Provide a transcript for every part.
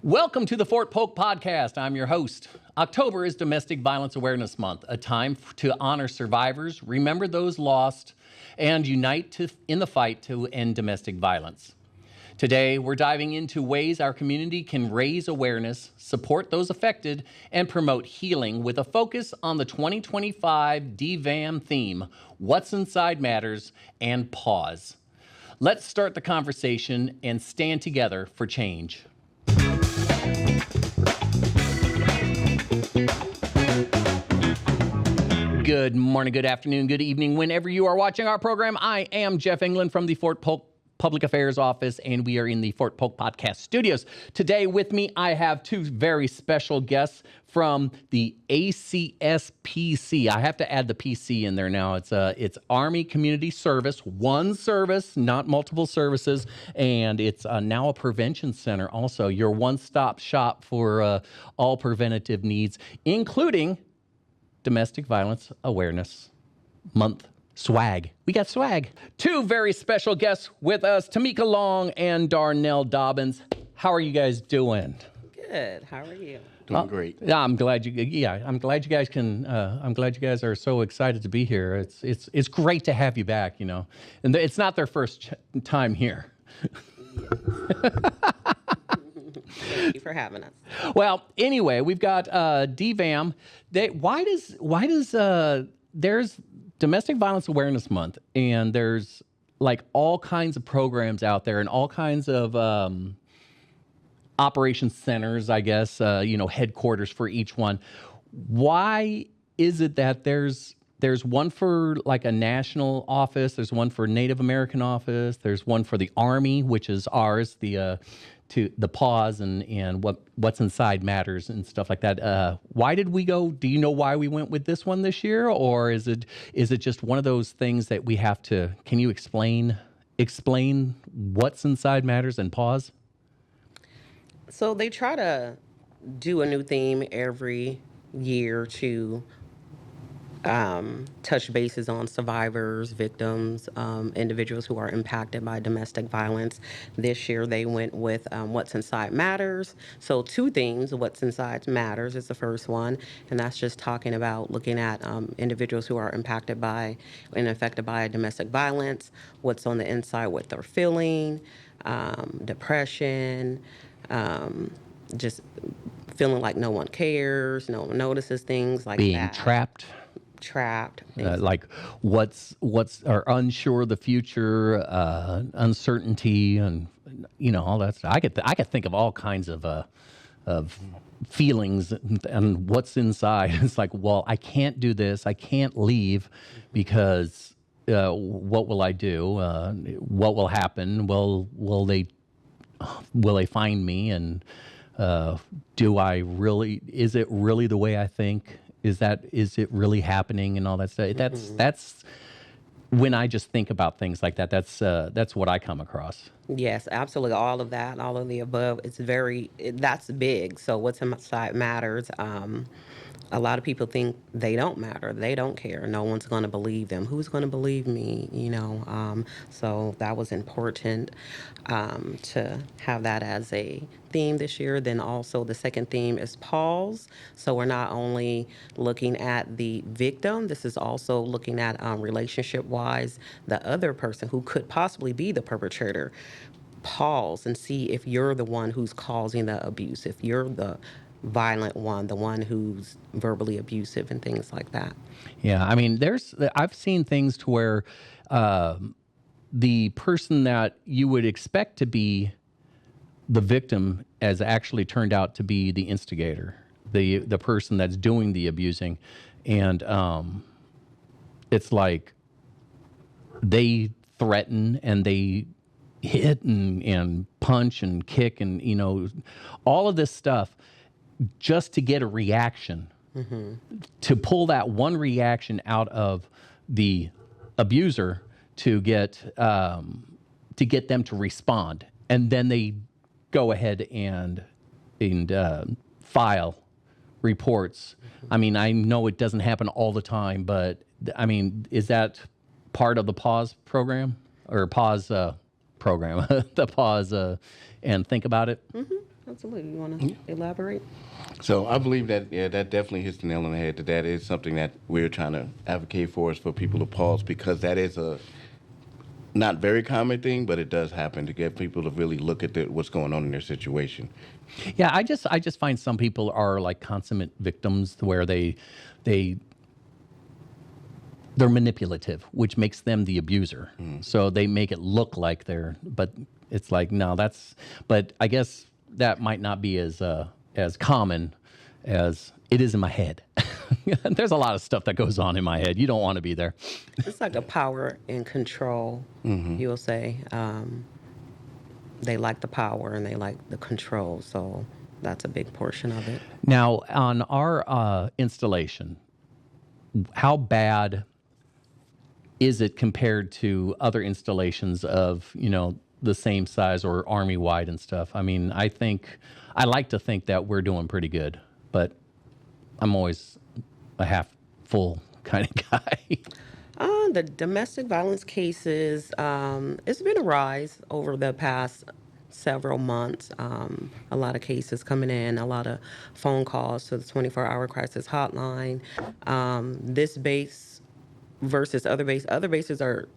Welcome to the Fort Polk podcast. I'm your host. October is Domestic Violence Awareness Month, a time to honor survivors, remember those lost, and unite in the fight to end domestic violence. Today, we're diving into ways our community can raise awareness, support those affected, and promote healing with a focus on the 2025 DVAM theme, What's Inside Matters, and Pause. Let's start the conversation and stand together for change. Good morning, good afternoon, good evening, whenever you are watching our program. I am Jeff England from the Fort Polk Public Affairs Office, and we are in the Fort Polk Podcast Studios. Today with me, I have two very special guests from the ACSPC. I have to add the PC in there now. It's Army Community Service, one service, not multiple services, and it's now a prevention center also, your one-stop shop for all preventative needs, including Domestic Violence Awareness Month swag. We got swag. Two very special guests with us, Tamika Long and Darnell Dobbins. How are you guys doing? Good. How are you? Doing great. Yeah, I'm glad you guys can. I'm glad you guys are so excited to be here. It's great to have you back. You know, and it's not their first time here. Thank you for having us. Well, anyway, we've got DVAM. Why does there's Domestic Violence Awareness Month, and there's like all kinds of programs out there and all kinds of operations centers, I guess, headquarters for each one. Why is it that there's one for like a national office, there's one for Native American office, there's one for the Army, which is ours, the pause and what's inside matters and stuff like that. Why did we go? Do you know why we went with this one this year, or is it just one of those things that we have to? Can you explain what's inside matters and pause? So they try to do a new theme every year to touch bases on survivors, victims, individuals who are impacted by domestic violence. This year they went with What's Inside Matters. So two themes, What's Inside Matters is the first one, and that's just talking about looking at individuals who are impacted by and affected by domestic violence, what's on the inside, what they're feeling, depression, just feeling like no one cares, no one notices, things like being that. Trapped, like what's or unsure of the future, uncertainty, and all that stuff. I could think of all kinds of feelings and what's inside. It's like, well, I can't do this, I can't leave because what will I do? What will happen? Will they find me? And do I really? Is it really the way I think? Is it really happening and all that stuff? That's when I just think about things like that. That's what I come across. Yes, absolutely. All of that, all of the above. That's big. So what's inside matters. A lot of people think they don't matter. They don't care. No one's going to believe them. Who's going to believe me? So that was important to have that as a theme this year. Then also the second theme is pause. So we're not only looking at the victim, this is also looking at relationship-wise, the other person who could possibly be the perpetrator. Pause and see if you're the one who's causing the abuse, if you're the violent one, the one who's verbally abusive and things like that. Yeah, I mean, I've seen things to where the person that you would expect to be the victim has actually turned out to be the instigator, the person that's doing the abusing, and it's like they threaten and they hit and punch and kick and all of this stuff just to get a reaction, to pull that one reaction out of the abuser to get them to respond, and then they go ahead and file reports. I mean, I know it doesn't happen all the time, but I mean, is that part of the pause program or pause program? The pause and think about it. Absolutely. You want to elaborate? So I believe that, yeah, that definitely hits the nail on the head. That is something that we're trying to advocate for, is for people to pause, because that is a not very common thing, but it does happen, to get people to really look at what's going on in their situation. Yeah, I just find some people are like consummate victims, where they they're manipulative, which makes them the abuser. So they make it look like but it's like, no, but I guess that might not be as common as it is in my head. There's a lot of stuff that goes on in my head. You don't want to be there. It's like a power and control, you'll say. They like the power and they like the control, so that's a big portion of it. Now, on our installation, how bad is it compared to other installations of, the same size or Army-wide and stuff? I mean, I like to think that we're doing pretty good, but I'm always a half full kind of guy. The domestic violence cases, it's been a rise over the past several months. A lot of cases coming in, a lot of phone calls to the 24-hour crisis hotline. This base versus other bases are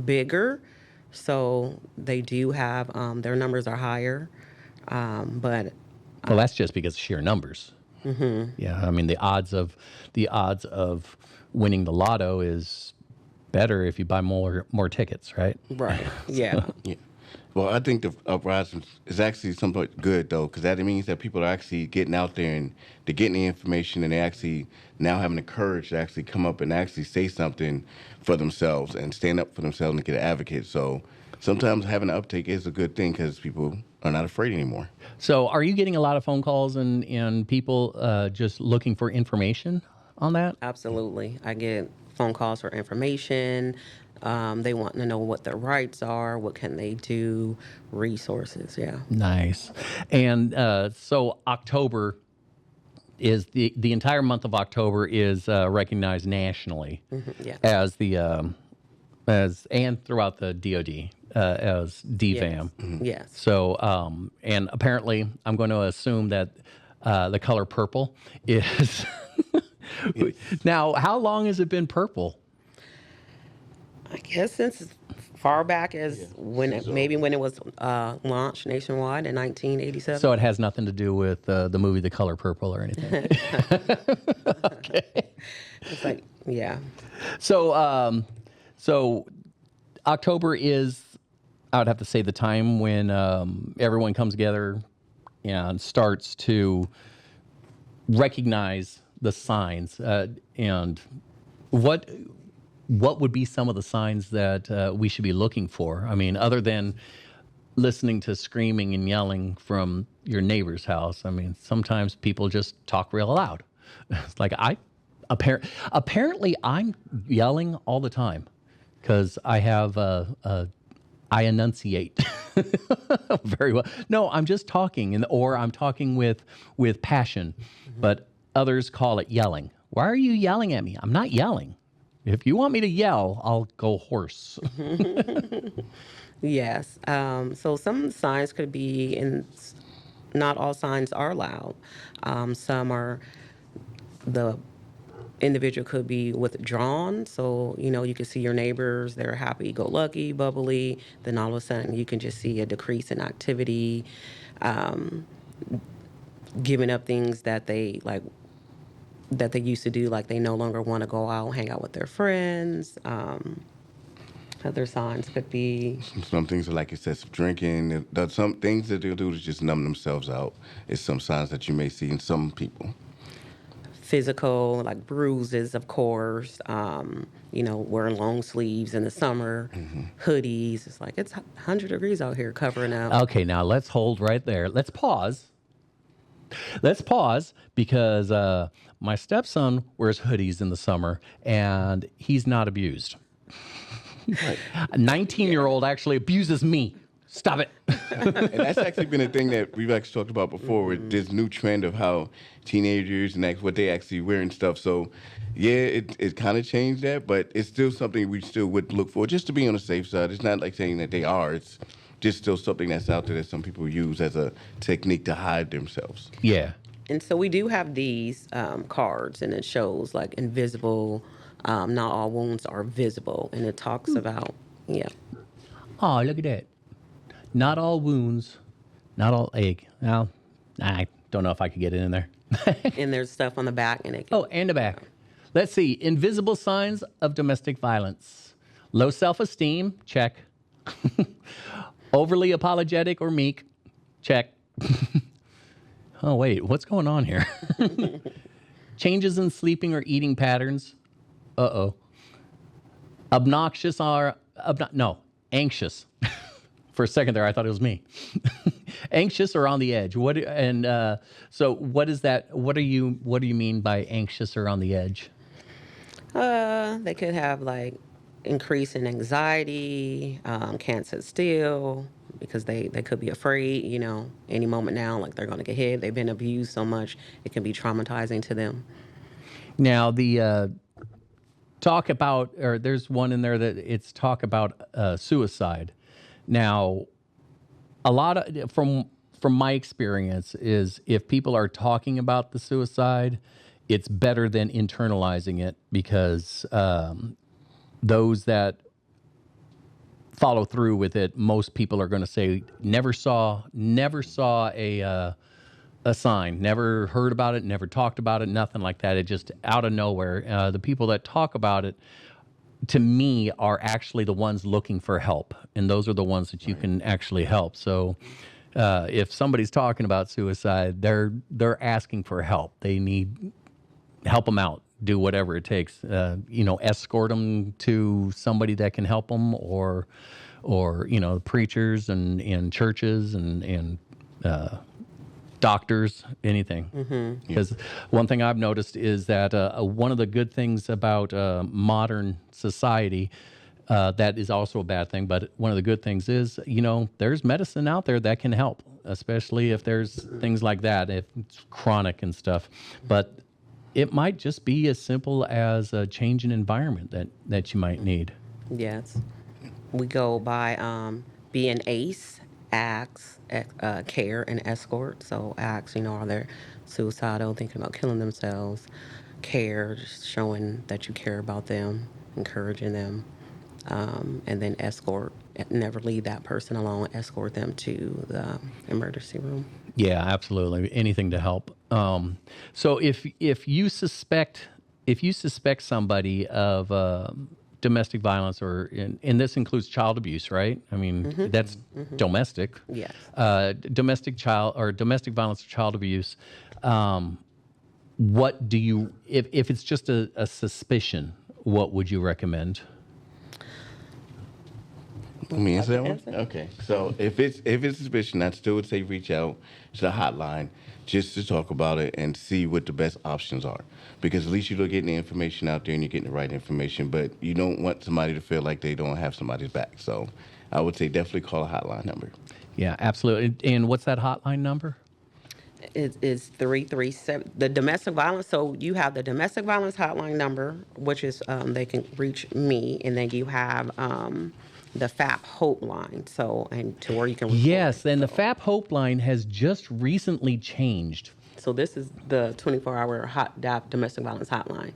bigger, so they do have their numbers are higher. But Well, that's just because of sheer numbers. Yeah, I mean, the odds of winning the lotto is better if you buy more tickets, right? right, yeah. Yeah. Well, I think the uprising is actually somewhat good, though, because that means that people are actually getting out there and they're getting the information, and they actually now having the courage to actually come up and actually say something for themselves and stand up for themselves and get an advocate. So sometimes having an uptake is a good thing, because people are not afraid anymore. So, are you getting a lot of phone calls and people just looking for information on that? Absolutely. I get phone calls for information. They want to know what their rights are, what can they do, resources, yeah. Nice. And so October is the entire month of October is recognized nationally Yeah. as and throughout the DoD as DVAM. Yes. So and apparently I'm going to assume that the color purple is. Now, how long has it been purple? I guess since as far back as when it was launched nationwide in 1987. So it has nothing to do with the movie The Color Purple or anything. Okay. It's like, yeah. So October is, I would have to say, the time when everyone comes together and starts to recognize the signs. And what would be some of the signs that we should be looking for? I mean, other than listening to screaming and yelling from your neighbor's house. I mean, sometimes people just talk real loud. It's like apparently I'm yelling all the time because I have I enunciate very well. No, I'm just talking, or I'm talking with passion, but others call it yelling. Why are you yelling at me? I'm not yelling. If you want me to yell, I'll go hoarse. Yes. So some signs could be, and not all signs are loud. Some are, the individual could be withdrawn. So, you can see your neighbors, they're happy-go-lucky, bubbly. Then all of a sudden you can just see a decrease in activity, giving up things that they like, that they used to do, like they no longer want to go out, hang out with their friends. Other signs could be Some things are like excessive drinking. Some things that they'll do to just numb themselves out. It's some signs that you may see in some people. physical, like bruises, of course, wearing long sleeves in the summer, hoodies. It's like it's 100 degrees out here covering up. Okay, now let's hold right there. Let's pause. Because my stepson wears hoodies in the summer, and he's not abused. A 19-year-old actually abuses me. Stop it. And that's actually been a thing that we've actually talked about before, with this new trend of how teenagers and what they actually wear and stuff. So, yeah, it kind of changed that, but it's still something we still would look for, just to be on the safe side. It's not like saying that they are. just still something that's out there that some people use as a technique to hide themselves. Yeah. And so we do have these cards, and it shows like invisible. Not all wounds are visible, and it talks about Oh, look at that. Not all wounds, not all egg. Well, I don't know if I could get it in there. And there's stuff on the back, and it can, Oh, and the back. Let's see. Invisible signs of domestic violence. Low self-esteem, check. Overly apologetic or meek, check. Oh, wait, what's going on here? Changes in sleeping or eating patterns. Uh-oh. Obnoxious or, anxious. For a second there, I thought it was me. Anxious or on the edge. So what is that? What do you mean by anxious or on the edge? they could have like increase in anxiety, can't sit still because they could be afraid, any moment now, like they're going to get hit. They've been abused so much, it can be traumatizing to them. Now, the talk about, or there's one in there that it's talk about suicide. Now, a lot of, from my experience, is if people are talking about the suicide, it's better than internalizing it, because those that follow through with it, most people are going to say never saw a sign, never heard about it, never talked about it, nothing like that. It just out of nowhere. The people that talk about it, to me, are actually the ones looking for help, and those are the ones that you can actually help. So if somebody's talking about suicide, they're asking for help. They need help them out, do whatever it takes. Escort them to somebody that can help them, or preachers and churches and doctors, anything. Because one thing I've noticed is that one of the good things about modern society, that is also a bad thing, but one of the good things is, there's medicine out there that can help, especially if there's things like that, if it's chronic and stuff. But it might just be as simple as a change in environment that you might need. Yes. We go by being ACE, ACTS, care, and escort. So ACTS, are they suicidal, thinking about killing themselves? Care, just showing that you care about them, encouraging them. And then escort, never leave that person alone, escort them to the emergency room. Yeah, absolutely. Anything to help. So if you suspect somebody of domestic violence, and this includes child abuse, right? I mean, that's domestic. Yes. Domestic violence or child abuse. What do you, if it's just a suspicion, what would you recommend? Let me answer that one. Okay. So if it's suspicion, I still would say reach out to the hotline just to talk about it and see what the best options are. Because at least you're getting the information out there and you're getting the right information, but you don't want somebody to feel like they don't have somebody's back. So I would say definitely call a hotline number. Yeah, absolutely. And what's that hotline number? It is 337, the domestic violence. So you have the domestic violence hotline number, which is they can reach me, and then you have the FAP Hope line, and to where you can report. Yes, and the FAP Hope line has just recently changed. So this is the 24-hour domestic violence hotline.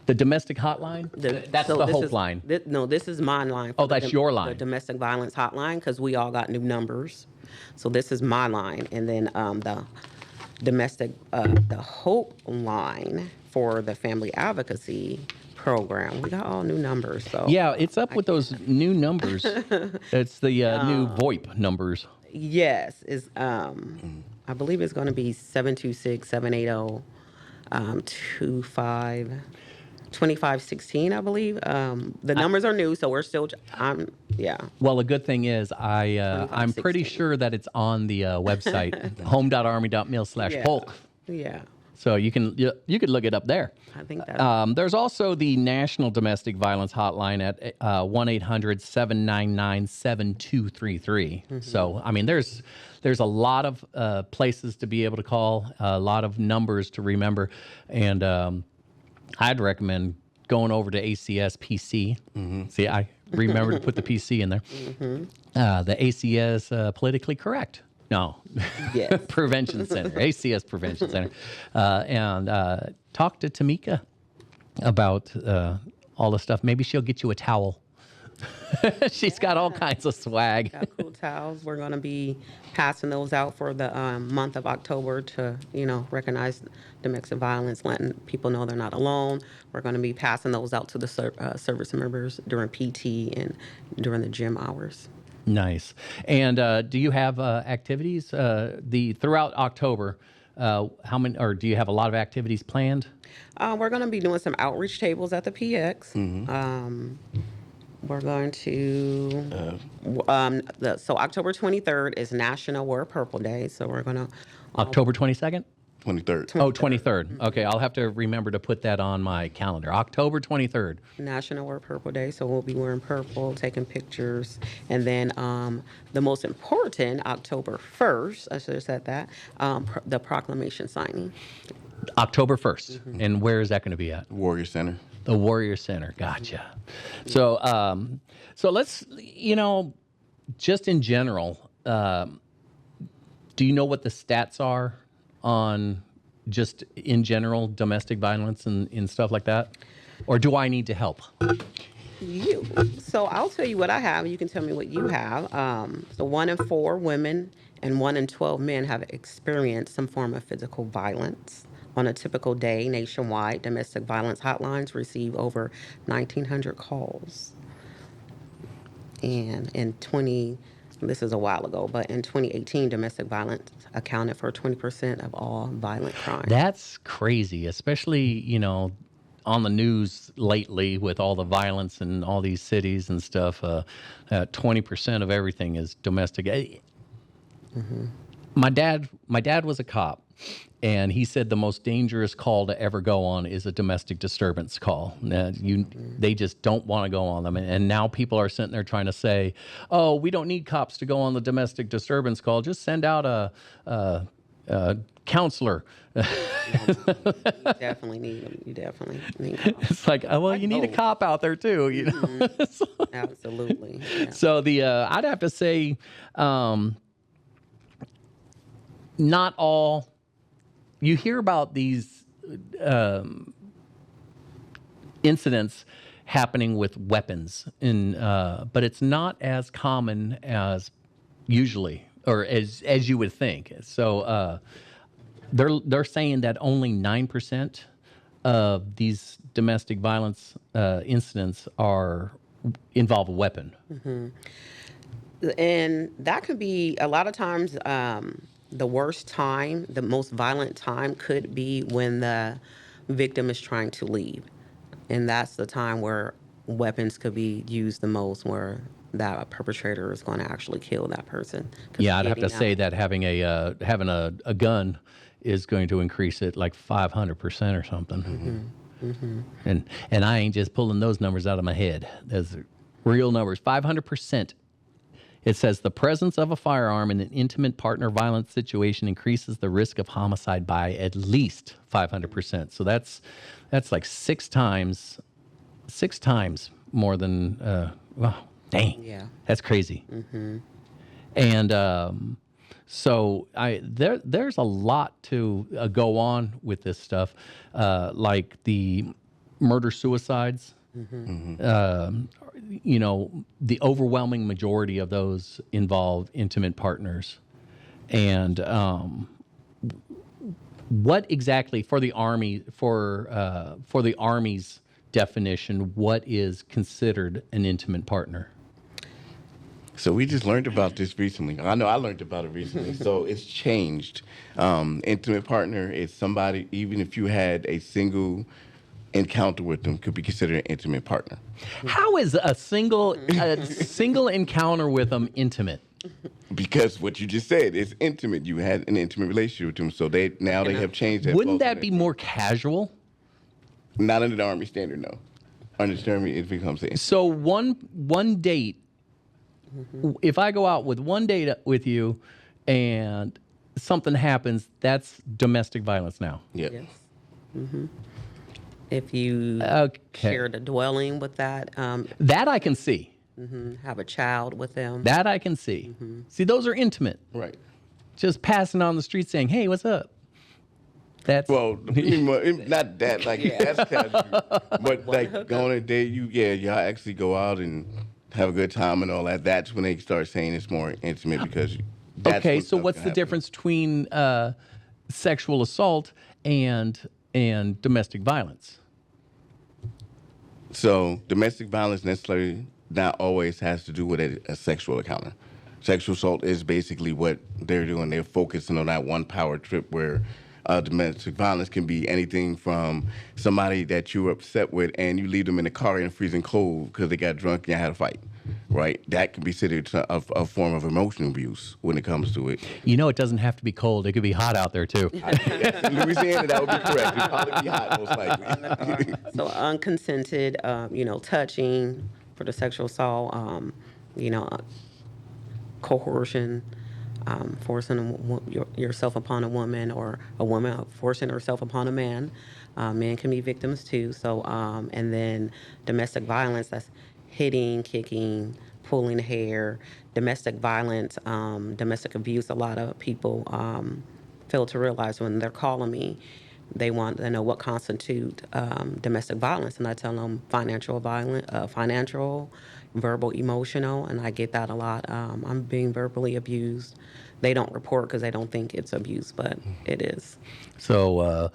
The domestic hotline? That's the Hope line. This is my line. Oh, that's your line. The domestic violence hotline, because we all got new numbers. So this is my line, and then the domestic, the Hope line for the family advocacy program. We got all new numbers. So yeah, it's up with those new numbers. It's the new VoIP numbers. Yes, is I believe it's going to be 726-780-2516, I believe. The numbers are new, so we're still yeah. Well, the good thing is I'm pretty sure that it's on the website home.army.mil/Polk. Yeah. So you could look it up there. I think that. There's also the National Domestic Violence Hotline at 1-800-799-7233. So I mean, there's a lot of places to be able to call, a lot of numbers to remember, and I'd recommend going over to ACSPC. See, I Remember to put the PC in there. The ACS politically correct. No, Yes. Prevention Center, ACS Prevention Center, and talk to Tamika about all the stuff. Maybe she'll get you a towel. She's got all kinds of swag. Got cool towels. We're going to be passing those out for the month of October to, recognize domestic violence, letting people know they're not alone. We're going to be passing those out to the service members during PT and during the gym hours. Nice. And do you have activities throughout October? How many, or do you have a lot of activities planned? We're going to be doing some outreach tables at the PX. We're going to, so October 23rd is National Wear Purple Day. So we're going to. October 22nd? 23rd. Oh, 23rd. Okay, I'll have to remember to put that on my calendar. October 23rd. National Wear Purple Day. So we'll be wearing purple, taking pictures. And then the most important, October 1st, I should have said that, the proclamation signing. October 1st. And where is that going to be at? Warrior Center. The Warrior Center. Gotcha. So, so let's, just in general, do you know what the stats are on just in general domestic violence and stuff like that? Or do I need to help? So I'll tell you what I have. You can tell me what you have. So 1 in 4 women and 1 in 12 men have experienced some form of physical violence. On a typical day nationwide, domestic violence hotlines receive over 1,900 calls. And this is a while ago, but in 2018, domestic violence accounted for 20% of all violent crimes. That's crazy, especially, on the news lately with all the violence in all these cities and stuff. 20% of everything is domestic. My dad was a cop. And he said the most dangerous call to ever go on is a domestic disturbance call. They just don't want to go on them. And now people are sitting there trying to say, oh, we don't need cops to go on the domestic disturbance call. Just send out a counselor. You definitely need them. You definitely need cops. It's like, oh, well, you need a cop out there too, So, Absolutely. Yeah. so I'd have to say, not all. You hear about these incidents happening with weapons, but it's not as common as usually, or as you would think. So they're saying that only 9% of these domestic violence incidents involve a weapon. And that could be a lot of times. The worst time, the most violent time could be when the victim is trying to leave. And that's the time where weapons could be used the most, where that perpetrator is going to actually kill that person. Yeah, I'd have to say that having a gun is going to increase it like 500% or something. And I ain't just pulling those numbers out of my head. Those are real numbers. 500%. It says the presence of a firearm in an intimate partner violence situation increases the risk of homicide by at least 500%. So that's like 6 times more than, wow, dang. Yeah. That's crazy. And so there's a lot to go on with this stuff, like the murder-suicides. The overwhelming majority of those involve intimate partners. And what exactly for the Army, for the Army's definition, what is considered an intimate partner? So we just learned about this recently. I know I learned about it recently. So it's changed. Intimate partner is somebody, even if you had a single encounter with them, could be considered an intimate partner. How is a single encounter with them intimate? Because what you just said is intimate. You had an intimate relationship with them, so they have changed that. Wouldn't that be more casual? Not under the Army standard, no. Under the Army, it becomes intimate. So one date. If I go out with one date with you, and something happens, that's domestic violence now. Yeah. Yes. If you shared a dwelling with that. That I can see. Have a child with them. That I can see. See, those are intimate. Right. Just passing on the street saying, "Hey, what's up?" That's Well, not that, like, that's casual. But, like, going on a date, y'all actually go out and have a good time and all that. That's when they start saying it's more intimate because that's okay. when So stuff what's can the happen. difference between sexual assault and domestic violence? So domestic violence necessarily not always has to do with a sexual encounter. Sexual assault is basically what they're doing. They're focusing on that one power trip where domestic violence can be anything from somebody that you were upset with and you leave them in the car in freezing cold because they got drunk and you had a fight, right? That can be considered a form of emotional abuse when it comes to it. You know, it doesn't have to be cold. It could be hot out there too. Yes, in Louisiana, that would be correct. It'd probably be hot, most likely. So unconsented, touching for the sexual assault, coercion, forcing yourself upon a woman or a woman forcing herself upon a man. Men can be victims too. So, and then domestic violence, that's hitting, kicking, pulling hair. Domestic violence, domestic abuse, a lot of people fail to realize when they're calling me, they want to know what constitute domestic violence, and I tell them financial, verbal, emotional, and I get that a lot. I'm being verbally abused. They don't report because they don't think it's abuse, but it is. So,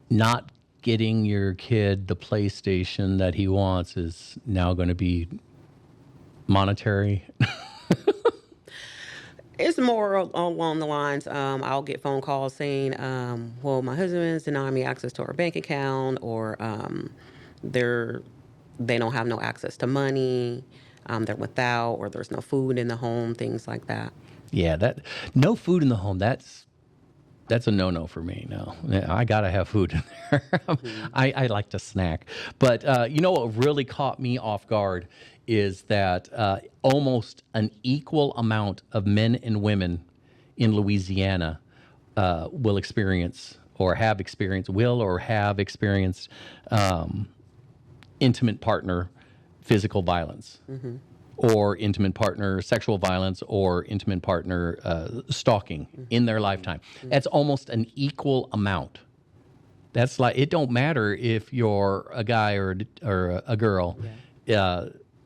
not getting your kid the PlayStation that he wants is now going to be monetary. It's more along the lines, I'll get phone calls saying, well, my husband's denying me access to our bank account, or they don't have no access to money, they're without, or there's no food in the home, things like that. Yeah, that no food in the home. That's a no-no for me. No, I gotta have food in there. I like to snack, but you know what really caught me off guard is that almost an equal amount of men and women in Louisiana will experience or have experienced intimate partner physical violence. Or intimate partner sexual violence, or intimate partner stalking in their lifetime. That's almost an equal amount. That's like, it don't matter if you're a guy or a girl.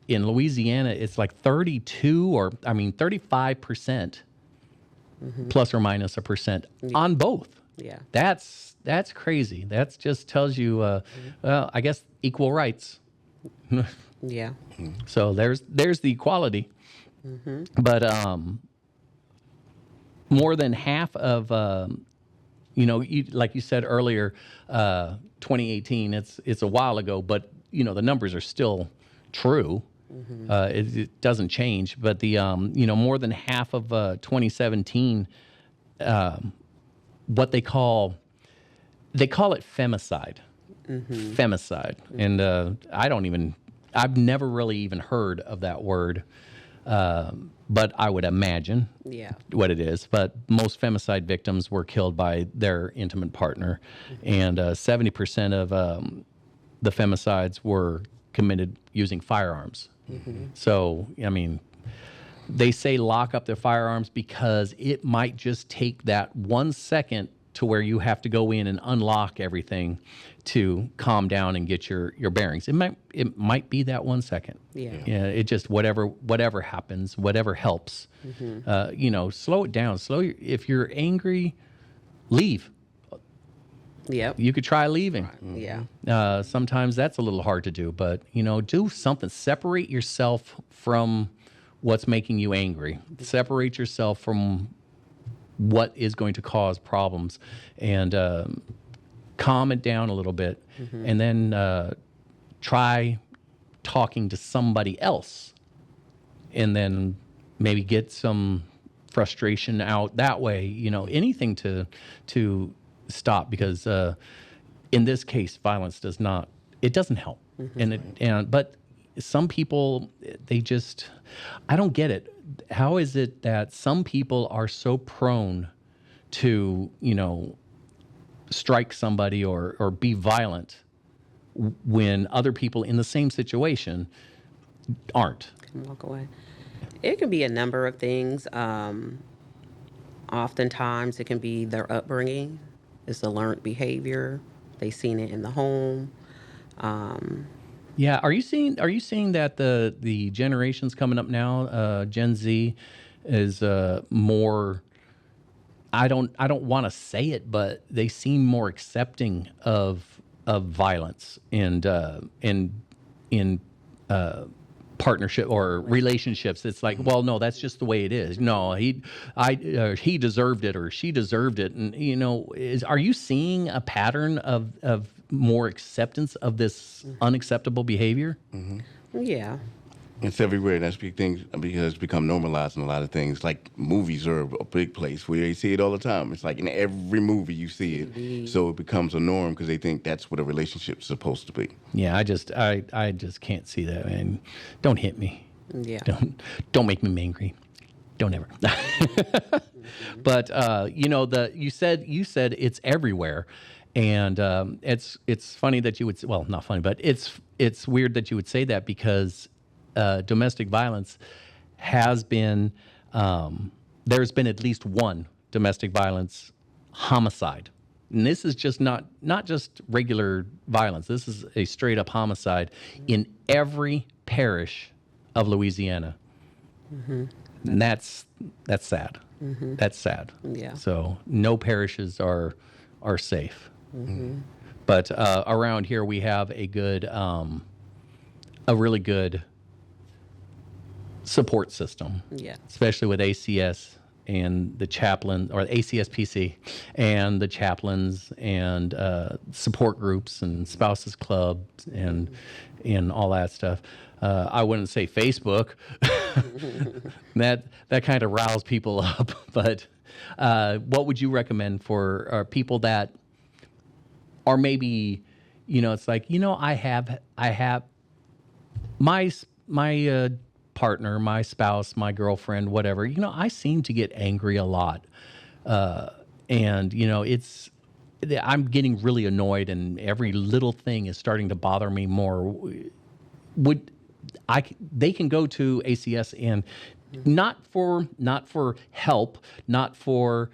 In Louisiana, it's like 35% plus or minus a percent on both. Yeah. That's crazy. That just tells you, well, I guess equal rights. Yeah. So there's the equality, but more than half of like you said earlier, 2018. It's a while ago, but the numbers are still true. It doesn't change, but the more than half of 2017, what they call it femicide, femicide, and I've never really even heard of that word, but I would imagine what it is. But most femicide victims were killed by their intimate partner, and 70% of the femicides were committed using firearms. So, I mean, they say lock up their firearms because it might just take that 1 second to where you have to go in and unlock everything to calm down and get your bearings. It might be that 1 second. Yeah. It just whatever happens, whatever helps. Slow it down. If you're angry, leave. Yep. You could try leaving. Yeah. Sometimes that's a little hard to do, but do something. Separate yourself from what's making you angry. Separate yourself from what is going to cause problems, and calm it down a little bit, and then try talking to somebody else, and then maybe get some frustration out that way. Anything to stop, because in this case, violence doesn't help, but some people, I don't get it. How is it that some people are so prone to, strike somebody or be violent when other people in the same situation aren't? Can walk away. It can be a number of things. Oftentimes, it can be their upbringing. It's a learned behavior. They've seen it in the home. Yeah, are you seeing that the generations coming up now, Gen Z, is more? I don't want to say it, but they seem more accepting of violence and in partnership or relationships. It's like, well, no, that's just the way it is. No, he deserved it or she deserved it, and are you seeing a pattern of more acceptance of this unacceptable behavior? Yeah. It's everywhere. That's big thing because it's become normalized in a lot of things. Like movies are a big place where you see it all the time. It's like in every movie you see it. So it becomes a norm because they think that's what a relationship's supposed to be. Yeah, I just can't see that, man. Don't hit me. Yeah. Don't make me angry. Don't ever. But you said it's everywhere, and it's funny that you would, well, not funny, but it's weird that you would say that because domestic violence has been there's been at least one domestic violence homicide. And this is just not just regular violence. This is a straight up homicide in every parish of Louisiana. And that's sad. That's sad. Yeah. So no parishes are safe. But around here we have a really good support system. Yeah. Especially with ACS and the chaplain, or ACSPC, and the chaplains and support groups and spouses clubs and all that stuff. I wouldn't say Facebook. that kind of riles people up. But what would you recommend for people that are maybe, it's like, I have my partner, my spouse, my girlfriend, whatever, I seem to get angry a lot. And, I'm getting really annoyed and every little thing is starting to bother me more. They can go to ACS and not for help, not for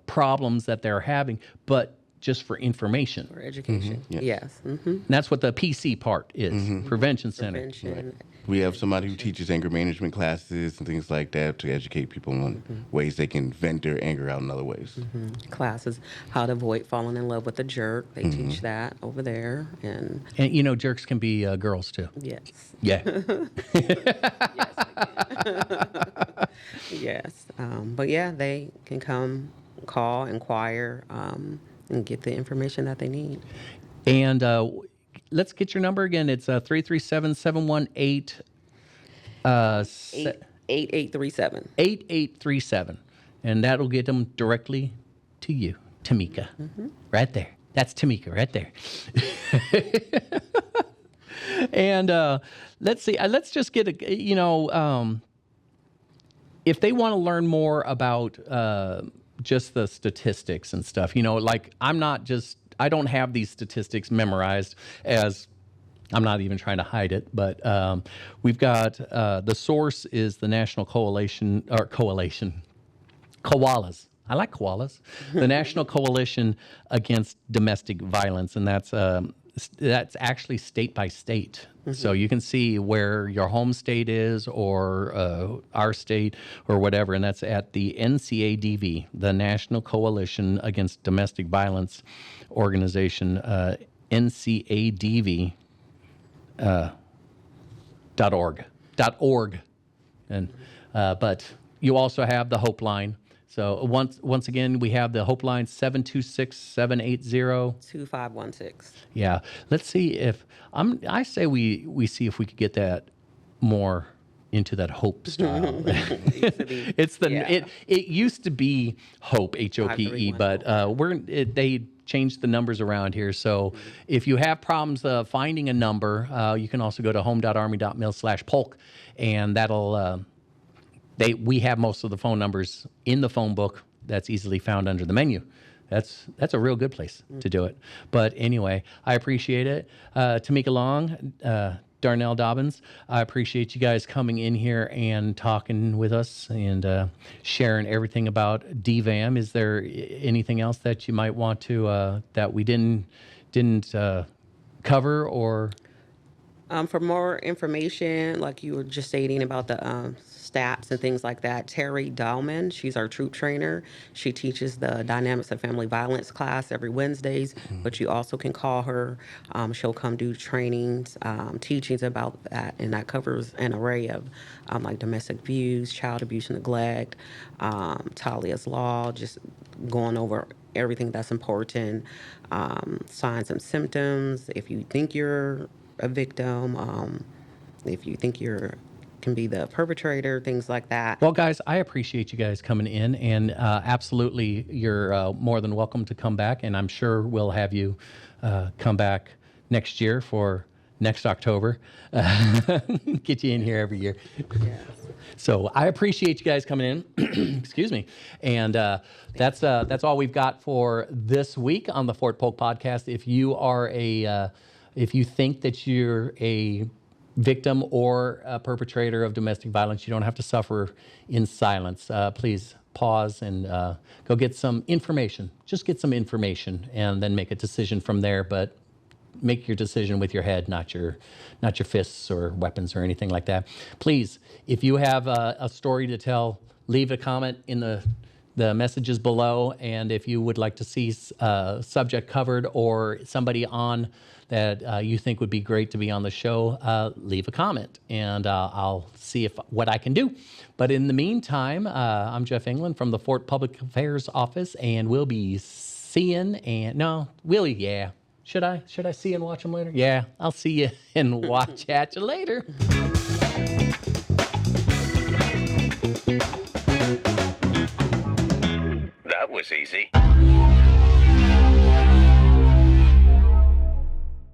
problems that they're having, but just for information. For education. Yes. And that's what the PC part is, Prevention Center. Prevention. Right. We have somebody who teaches anger management classes and things like that to educate people on ways they can vent their anger out in other ways. Classes, how to avoid falling in love with a jerk. They teach that over there. And jerks can be girls too. yes. Yeah. Yes. But yeah, they can come, call, inquire, and get the information that they need. And let's get your number again. It's 337-718 8837. 8837. And that'll get them directly to you, Tamika. Right there. That's Tamika right there. And let's see. Let's just get if they want to learn more about just the statistics and stuff, like I don't have these statistics memorized, as I'm not even trying to hide it, but we've got the source is the National Coalition. Koalas. I like koalas. The National Coalition Against Domestic Violence, and that's actually state by state. So you can see where your home state is, or our state, or whatever, and that's at the NCADV, the National Coalition Against Domestic Violence organization, NCADV .org. And but you also have the Hope Line. So once again, we have the Hope Line 726-780 2516. Yeah, let's see if I say we see if we could get that more into that Hope style. It used to be Hope, HOPE, but they changed the numbers around here. So if you have problems finding a number, you can also go to home.army.mil/Polk, and that'll. We have most of the phone numbers in the phone book. That's easily found under the menu. That's a real good place to do it. But anyway, I appreciate it. Tamika Long, Darnell Dobbins. I appreciate you guys coming in here and talking with us and sharing everything about DVAM. Is there anything else that you might want to that we didn't cover or? For more information, like you were just stating about the stats and things like that, Terry Dahlman, she's our troop trainer. She teaches the Dynamics of Family Violence class every Wednesdays, but you also can call her. She'll come do trainings, teachings about that, and that covers an array of like domestic abuse, child abuse, neglect, Talia's Law, just going over everything that's important, signs and symptoms. If you think you're a victim, if you think you're can be the perpetrator, things like that. Well, guys, I appreciate you guys coming in, and absolutely, you're more than welcome to come back, and I'm sure we'll have you come back next year for next October. Get you in here every year. Yes. So I appreciate you guys coming in. Excuse me. And that's all we've got for this week on the Fort Polk podcast. If you are if you think that you're a victim or a perpetrator of domestic violence, you don't have to suffer in silence. Please pause and go get some information. Just get some information and then make a decision from there. But make your decision with your head, not your fists or weapons or anything like that. Please, if you have a story to tell, leave a comment in the messages below. And if you would like to see subject covered or somebody on that you think would be great to be on the show, leave a comment and I'll see what I can do. But in the meantime, I'm Jeff England from the Fort Public Affairs Office, and we'll be seeing Should I see and watch them later? Yeah, I'll see you and watch at you later. That was easy.